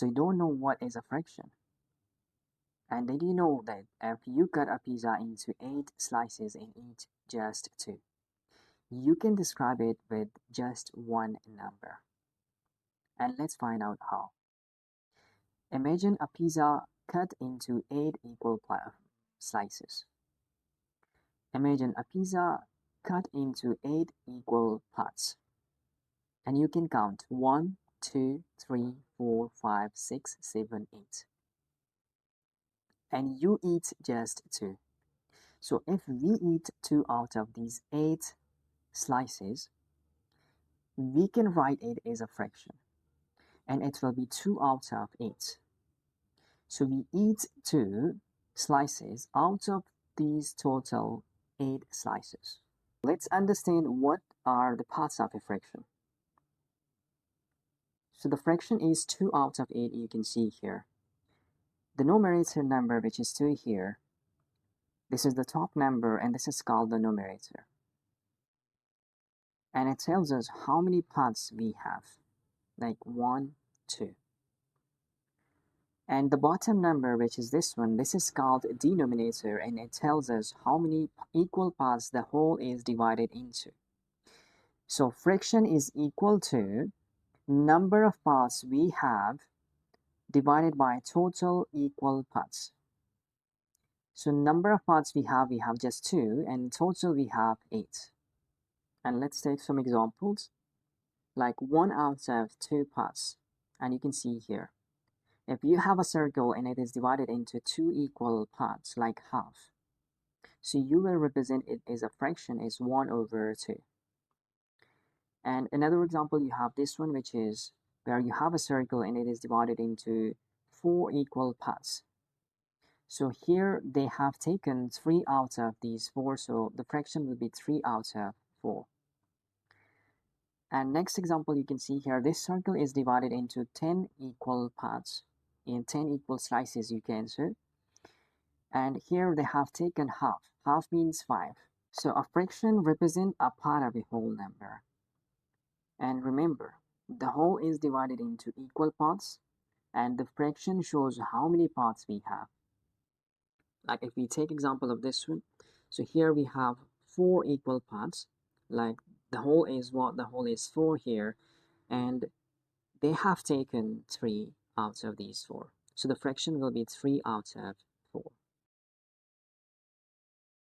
So you don't know what is a fraction. And did you know that if you cut a pizza into 8 slices and eat just 2, you can describe it with just one number? And let's find out how. Imagine a pizza cut into 8 equal slices. Imagine a pizza cut into 8 equal parts. And you can count 1, 2, 3, 4, 5, 6, 7, 8. And you eat just 2. So if we eat 2 out of these 8 slices, we can write it as a fraction. And it will be 2 out of 8. So we eat 2 slices out of these total 8 slices. Let's understand what are the parts of a fraction. So the fraction is 2 out of 8, you can see here. The numerator number, which is 2 here, this is the top number and this is called the numerator. And it tells us how many parts we have, like 1, 2. And the bottom number, which is this one, this is called denominator, and it tells us how many equal parts the whole is divided into. So fraction is equal to number of parts we have divided by total equal parts. So number of parts we have just 2, and total we have 8. And let's take some examples, like 1 out of 2 parts. And you can see here, if you have a circle and it is divided into 2 equal parts, like half, so you will represent it as a fraction as 1 over 2. And another example, you have this one, which is where you have a circle and it is divided into 4 equal parts. So here they have taken 3 out of these 4, so the fraction will be 3 out of 4. And next example, you can see here, this circle is divided into 10 equal parts, in 10 equal slices, you can say. And here they have taken half. Half means 5. So a fraction represents a part of a whole number. And remember, the whole is divided into equal parts, and the fraction shows how many parts we have. Like if we take example of this one, so here we have 4 equal parts, like the whole is what? The whole is 4 here, and they have taken 3 out of these 4. So the fraction will be 3 out of